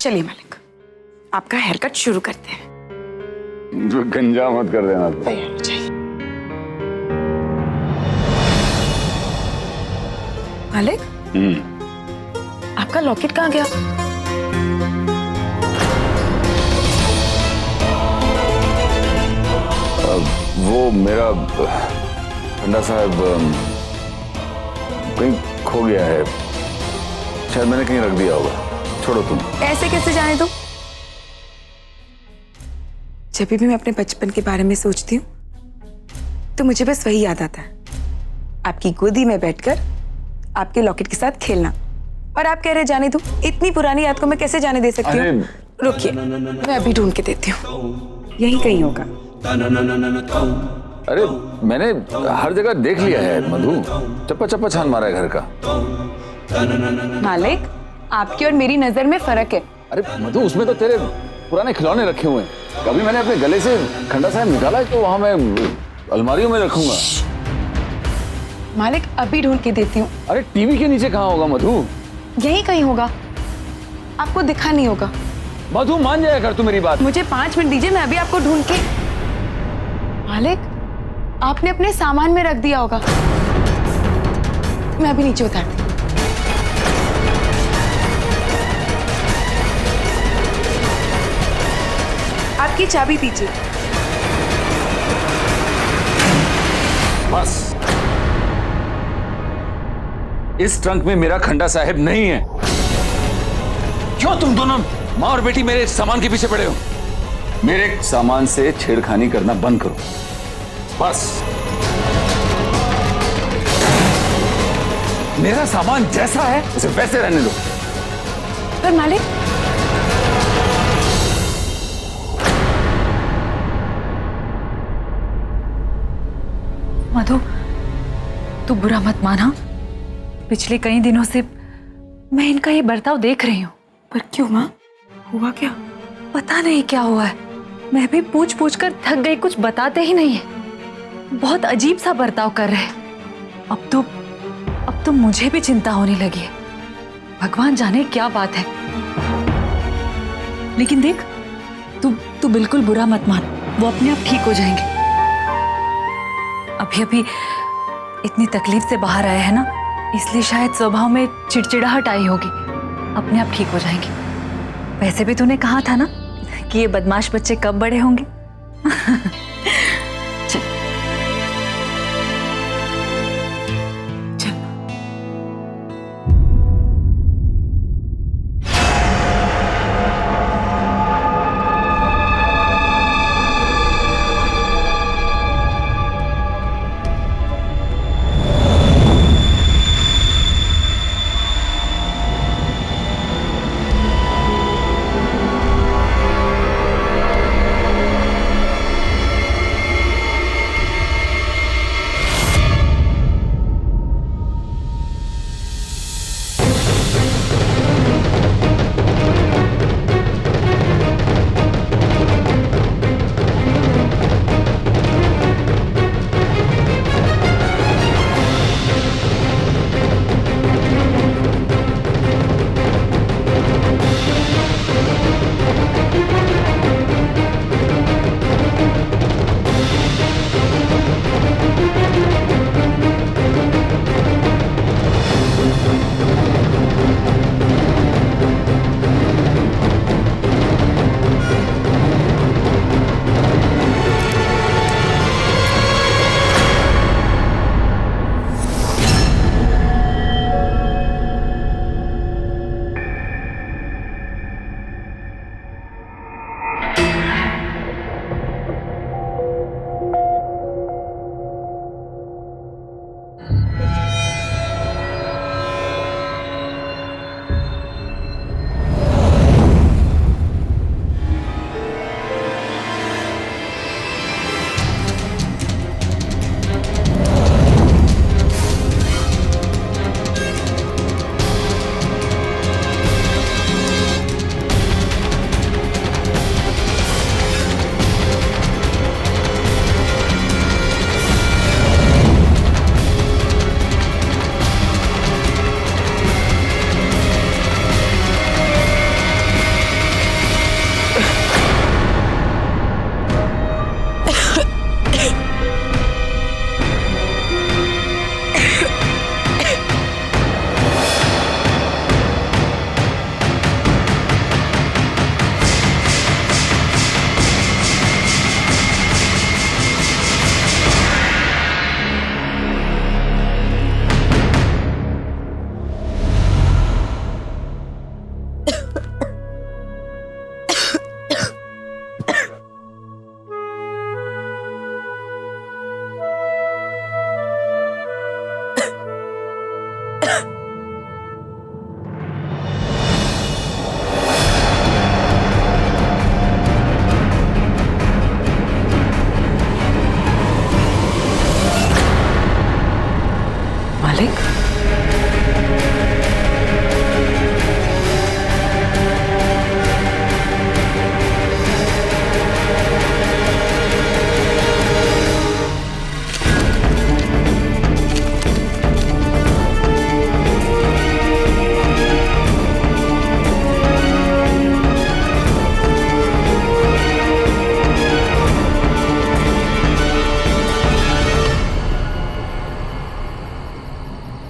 चलिए मालिक, आपका हेयर कट शुरू करते हैं। जो गंजा मत कर देना तो। तैयार हो जाइए। मालिक, आपका लॉकेट कहाँ गया? वो मेरा ठंडा साहब कहीं खो गया है, शायद मैंने कहीं रख दिया होगा। छोड़ो तुम। ऐसे कैसे जाने दो? जब भी मैं अपने बचपन के बारे में सोचती हूँ तो मुझे बस वही याद आता है, आपकी गोदी में बैठकर आपके लॉकेट के साथ खेलना। और आप कह रहे जाने दो? इतनी पुरानी याद को मैं कैसे जाने दे सकती हूँ? रुकिए, मैं अभी ढूंढ के देती हूँ, यही कहीं होगा। अरे मैंने हर जगह देख लिया है मधु, चप्पा चप्पा छान मारा है घर का। मालिक, आपकी और मेरी नजर में फर्क है। अरे मधु, उसमें तो तेरे पुराने खिलौने रखे हुए हैं। कभी मैंने अपने गले से खंडा साहब निकाला है तो वहां मैं अलमारियों में रखूंगा। मालिक, अभी ढूंढ के देती हूँ। अरे टीवी के नीचे कहाँ होगा मधु? यही कहीं होगा, आपको दिखा नहीं होगा। मधु मान जाया कर तू मेरी बात। मुझे 5 मिनट दीजिए, मैं अभी आपको ढूंढ के। मालिक, आपने अपने सामान में रख दिया होगा, मैं अभी नीचे उतारती हूँ। आपकी चाबी दीजिए। बस, इस ट्रंक में मेरा खंडा साहब नहीं है। क्यों तुम दोनों माँ और बेटी मेरे सामान के पीछे पड़े हो? मेरे सामान से छेड़खानी करना बंद करो, बस। मेरा सामान जैसा है उसे वैसे रहने दो। पर मालिक, मधु, तू बुरा मत माना। पिछले कई दिनों से मैं इनका ये बर्ताव देख रही हूँ। पर क्यों माँ, हुआ क्या? पता नहीं क्या हुआ है, मैं भी पूछ पूछ कर थक गई, कुछ बताते ही नहीं है। बहुत अजीब सा बर्ताव कर रहे हैं। अब तो मुझे भी चिंता होने लगी है। भगवान जाने क्या बात है। लेकिन देख, तू बिल्कुल बुरा मत मान, वो अपने आप ठीक हो जाएंगे। अभी अभी इतनी तकलीफ से बाहर आए हैं ना, इसलिए शायद स्वभाव में चिड़चिड़ाहट आई होगी। अपने आप ठीक हो जाएंगे। वैसे भी तूने कहा था ना कि ये बदमाश बच्चे कब बड़े होंगे। चल। चल।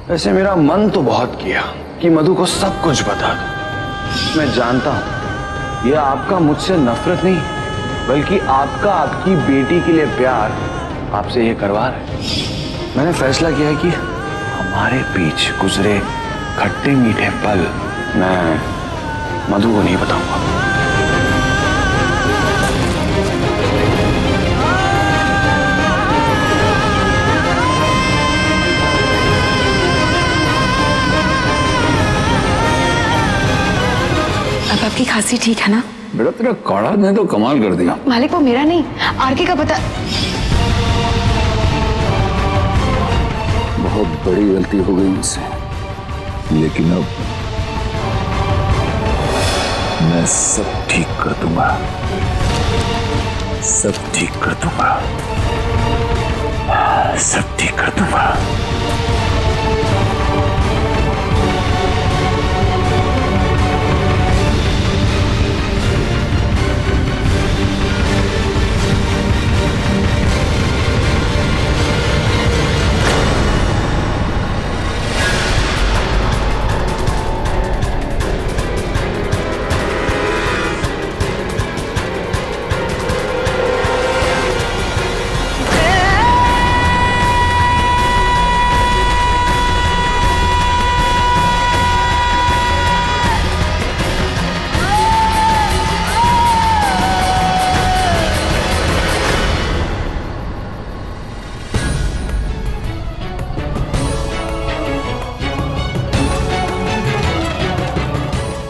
वैसे मेरा मन तो बहुत किया कि मधु को सब कुछ बता दूं। मैं जानता हूं यह आपका मुझसे नफरत नहीं, बल्कि आपका आपकी बेटी के लिए प्यार आपसे ये करवा रहा है। मैंने फैसला किया है कि हमारे बीच गुजरे खट्टे मीठे पल मैं मधु को नहीं बताऊंगा। अब आपकी खांसी ठीक है ना? बेटा तेरा काढ़ा ने तो कमाल कर दिया। मालिक वो मेरा नहीं, आरके का पता। बहुत बड़ी गलती हो गई मुझसे, लेकिन अब मैं सब ठीक कर दूंगा, सब ठीक कर दूंगा, सब ठीक कर दूंगा।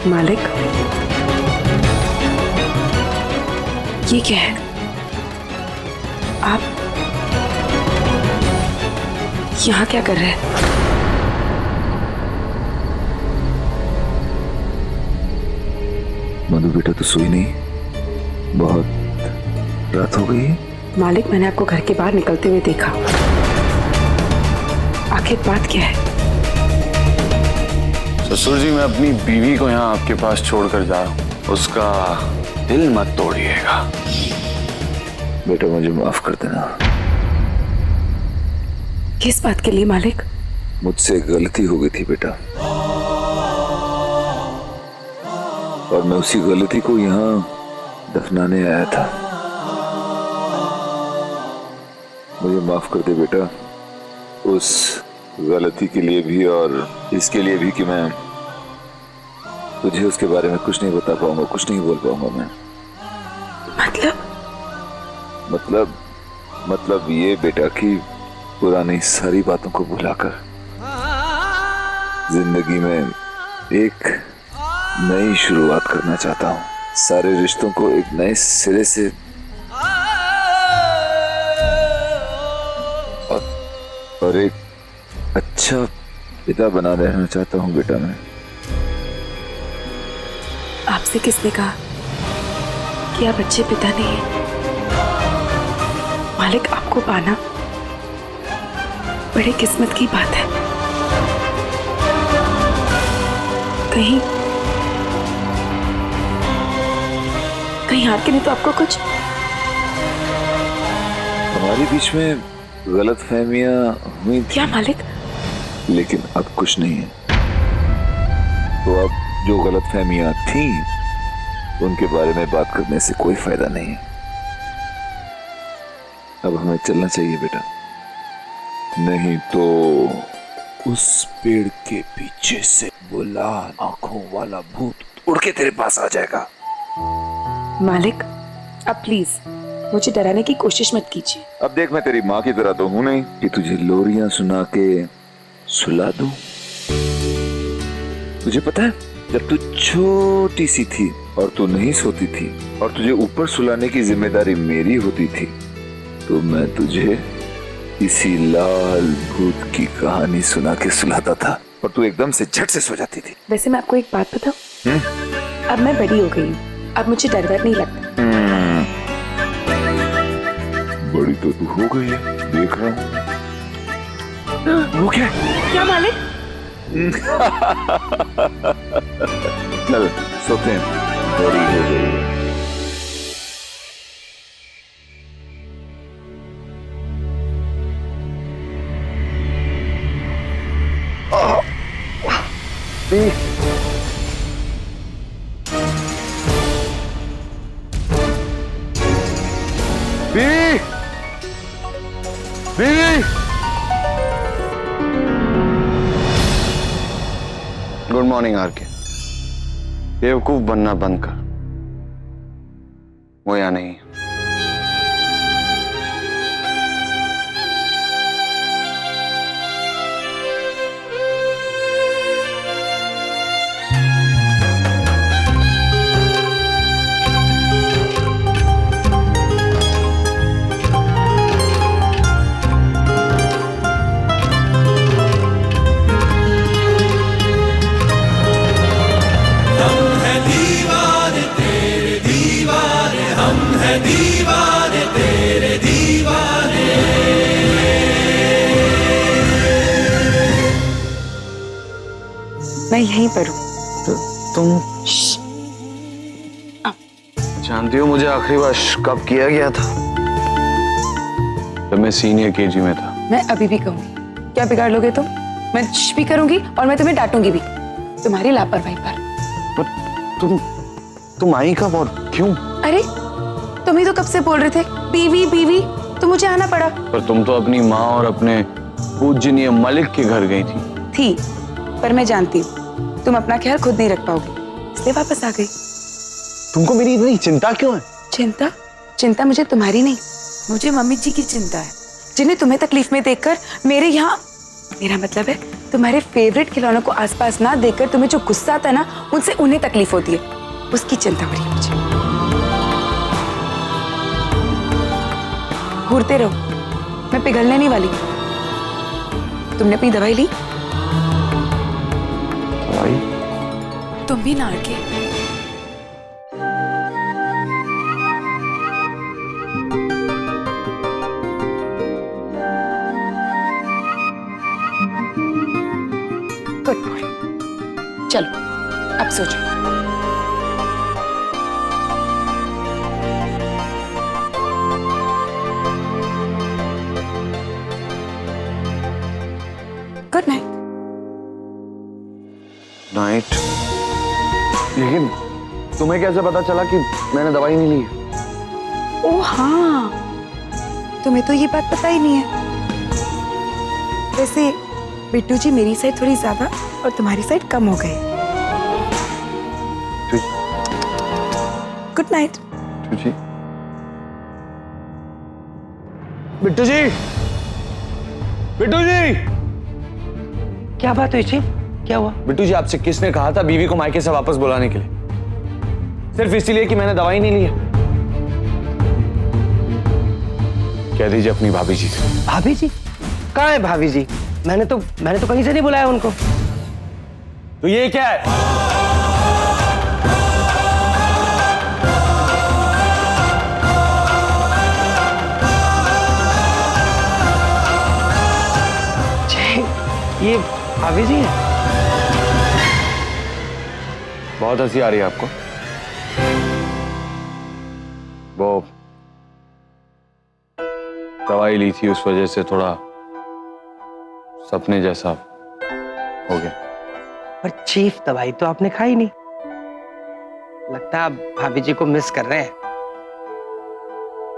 मालिक ये क्या है? आप यहाँ क्या कर रहे हैं? मधु बेटा तो सोई नहीं, बहुत रात हो गई है। मालिक मैंने आपको घर के बाहर निकलते हुए देखा, आखिर बात क्या है? ससुर जी, मैं अपनी बीवी को यहाँ आपके पास छोड़कर जा रहा हूँ, उसका दिल मत तोड़िएगा। बेटा मुझे माफ कर देना। किस बात के लिए मालिक? मुझसे गलती हो गई थी बेटा, और मैं उसी गलती को यहाँ दफनाने आया था। मुझे माफ कर दे बेटा, उस गलती के लिए भी और इसके लिए भी कि मैं तुझे उसके बारे में कुछ नहीं बता पाऊंगा, कुछ नहीं बोल पाऊंगा मैं। मतलब ये बेटा कि पुरानी सारी बातों को भुलाकर जिंदगी में एक नई शुरुआत करना चाहता हूँ। सारे रिश्तों को एक नए सिरे से और एक अच्छा पिता बना रहना चाहता हूँ बेटा मैं। आपसे किसने कहा कि आप अच्छे पिता नहीं हैं? मालिक आपको पाना बड़ी किस्मत की बात है। कहीं हार के नहीं तो आपको कुछ? हमारे बीच में गलतफहमियां हुई थी। क्या मालिक? लेकिन अब कुछ नहीं है। तो अब जो गलतफहमियां थी उनके बारे में बात करने से कोई फायदा नहीं है। अब हमें चलना चाहिए बेटा, नहीं तो उस पेड़ के पीछे से वो लाल आंखों वाला भूत उड़ के तेरे पास आ जाएगा। मालिक अब प्लीज मुझे डराने की कोशिश मत कीजिए। अब देख, मैं तेरी माँ की तरह तो हूं नहीं कि तुझे लोरियां सुना के सुला दूं। तुझे पता है, जब तू छोटी सी थी और तू नहीं सोती थी और तुझे ऊपर सुलाने की जिम्मेदारी मेरी होती थी, तो मैं तुझे इसी लाल भूत की कहानी सुना के सुलाता था और तू एकदम से झट से सो जाती थी। वैसे मैं आपको एक बात बताऊं, अब मैं बड़ी हो गई हूँ, अब मुझे डर वर नहीं लगता। बड़ी तो तू हो गई है, देख रहा हूँ। वो क्या मालिक? चल सोते हैं, बड़ी हो गई है। बीवी बीवी बीवी गुड मॉर्निंग आरके। बेवकूफ बनना बंद कर, वो यहाँ नहीं है। मैं यहीं पर हूँ। तो तुम जानती हो मुझे आखिरी बार कब किया गया था? जब मैं सीनियर केजी में था। मैं अभी भी कहूंगी, क्या बिगाड़ लोगे तुम? मैं भी करूंगी और मैं तुम्हें डांटूंगी भी, तुम्हारी लापरवाही पर। पर तुम आई कब और क्यों? अरे तुम ही तो कब से बोल रहे थे बीवी बीवी, तो मुझे आना पड़ा। पर तुम तो अपनी माँ और अपने पूजनीय मलिक के घर गई थी। पर मैं जानती हूँ तुम अपना ख्याल खुद नहीं रख पाओगे, इसलिए वापस आ गई। तुमको मेरी इतनी चिंता क्यों है? चिंता? चिंता मुझे तुम्हारी नहीं, मुझे मम्मी जी की चिंता है, जिन्हें तुम्हें तकलीफ में देखकर मेरे यहाँ, मेरा मतलब है तुम्हारे फेवरेट खिलौनों को आसपास ना देखकर तुम्हें जो गुस्सा आता है ना, उनसे उन्हें तकलीफ होती है, उसकी चिंता हो रही है मुझे। घूरते रहो, मैं पिघलने नहीं वाली। तुमने अपनी दवाई ली? दवाई? तुम भी ना आके। गुड मॉर्निंग, चलो अब सो जाओ। Good night. नाइट। लेकिन तुम्हें कैसे पता चला कि मैंने दवाई नहीं ली? ओ हाँ, तुम्हें तो ये बात पता ही नहीं है। वैसे बिट्टू जी मेरी साइड थोड़ी ज्यादा और तुम्हारी साइड कम हो गए। Good night. जी बिट्टू जी, बिट्टू जी, क्या बात हुई चीफ? क्या हुआ? बिट्टू जी आपसे किसने कहा था बीवी को मायके से वापस बुलाने के लिए? सिर्फ इसलिए कि मैंने दवाई नहीं ली है? कह दीजिए अपनी भाभी जी से। भाभी जी? कहाँ है भाभी जी? मैंने तो कहीं से नहीं बुलाया उनको। तो ये क्या है? ये भाभी जी है? बहुत हंसी आ रही है आपको? वो दवाई ली थी, उस वजह से थोड़ा सपने जैसा हो गया। पर चीफ दवाई तो आपने खाई नहीं, लगता है आप भाभी जी को मिस कर रहे हैं।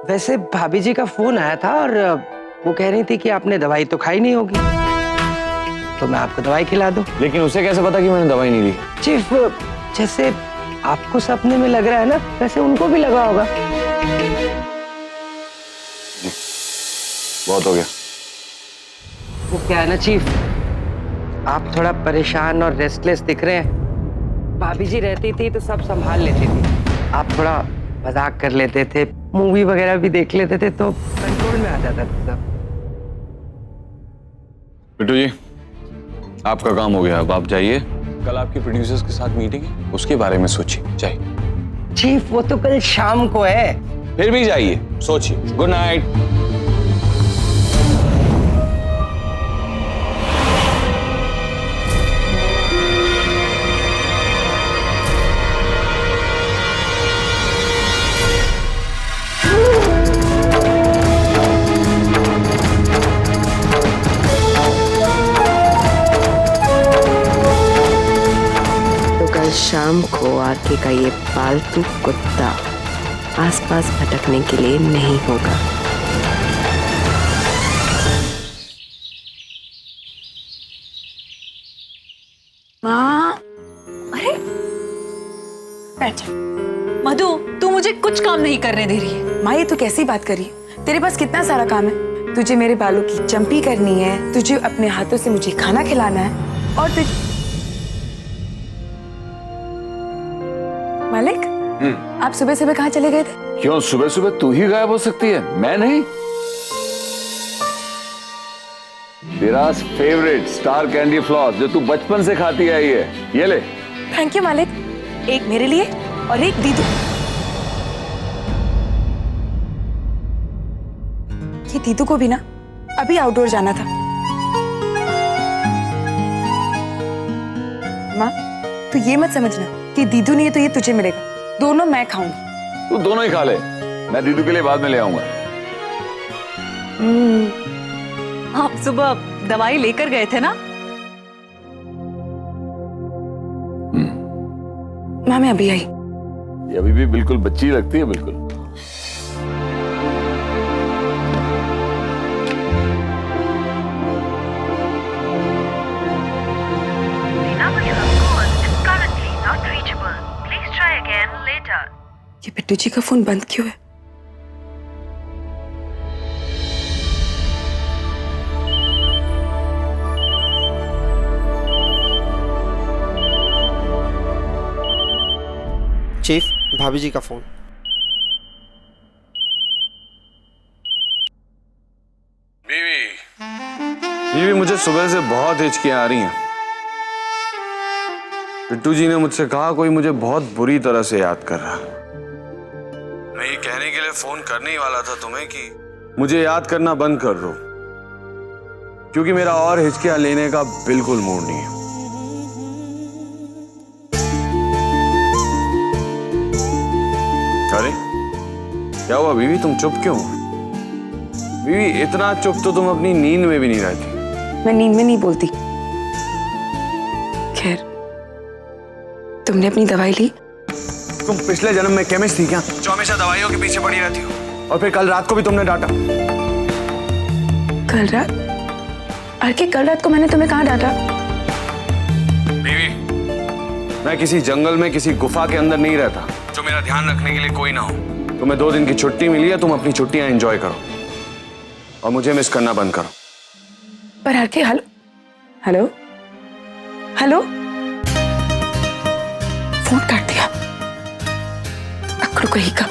वैसे भाभी जी का फोन आया था और वो कह रही थी कि आपने दवाई तो खाई नहीं होगी, तो मैं आपको दवाई खिला दूं। लेकिन उसे कैसे पता कि मैंने दवाई नहीं ली? चीफ, जैसे आपको सपने में लग रहा है ना, वैसे उनको भी लगा होगा। बहुत हो गया। वो क्या है ना चीफ, आप थोड़ा परेशान और रेस्टलेस दिख रहे हैं। भाभी जी रहती थी तो सब संभाल लेती थी, आप थोड़ा मजाक कर लेते थे, मूवी वगैरह भी देख लेते थे, तो कंट्रोल में आ जाता था सब। बिट्टू जी आपका काम हो गया, अब आप जाइए। कल आपकी प्रोड्यूसर्स के साथ मीटिंग है, उसके बारे में सोचिए। जाइए। चीफ वो तो कल शाम को है। फिर भी जाइए, सोचिए। Good night. शाम को आरके का ये पालतू कुत्ता आसपास भटकने के लिए नहीं होगा। माँ, अरे बैठ जा। मधु, तू मुझे कुछ काम नहीं करने दे रही है। माँ, ये तू कैसी बात कर रही है? तेरे पास कितना सारा काम है। तुझे मेरे बालों की चंपी करनी है, तुझे अपने हाथों से मुझे खाना खिलाना है, और तुझे मालिक, आप सुबह सुबह कहाँ चले गए थे? क्यों सुबह सुबह तू ही गायब हो सकती है, मैं नहीं? तेरा फेवरेट स्टार कैंडी फ्लॉस जो तू बचपन से खाती आई है, ये ले। थैंक यू मालिक। एक मेरे लिए और एक दीदू। ये दीदू को भी ना अभी आउटडोर जाना था। माँ, तू ये मत समझना कि दीदू नहीं है तो ये तुझे मिलेगा। दोनों मैं खाऊंगी। तू दोनों ही खा ले, मैं दीदू के लिए बाद में ले आऊंगा। आप सुबह दवाई लेकर गए थे ना? माँ, मैं अभी आई। ये अभी भी बिल्कुल बच्ची लगती है, बिल्कुल। ये बिट्टू जी का फोन बंद क्यों है? चीफ, भाभी जी का फोन। बीवी, मुझे सुबह से बहुत हिचकियां आ रही हैं। बिट्टू जी ने मुझसे कहा कोई मुझे बहुत बुरी तरह से याद कर रहा। मैं ये कहने के लिए फोन करने ही वाला था तुम्हें कि मुझे याद करना बंद कर दो, क्योंकि मेरा और हिचकियां लेने का बिल्कुल मूड नहीं है। अरे क्या हुआ बीवी, तुम चुप क्यों? बीवी, इतना चुप तो तुम अपनी नींद में भी नहीं रहती। मैं नींद में नहीं बोलती। खैर, तुमने अपनी दवाई ली? तुम पिछले जन्म में केमिस्ट थी क्या, जो हमेशा दवाइयों के पीछे पड़ी रहती हो? और फिर कल रात को भी तुमने डांटा। कल रात? अरे कल रात को मैंने तुम्हें कहाँ डांटा? बीवी, मैं किसी जंगल में किसी गुफा के अंदर नहीं रहता जो मेरा ध्यान रखने के लिए कोई ना हो। तुम्हें 2 दिन की छुट्टी मिली है, तुम अपनी छुट्टियां एंजॉय करो और मुझे मिस करना बंद करो। पर आरके, हेलो हेलो हेलो, फोन काट दिया। अकड़ू कहीं का।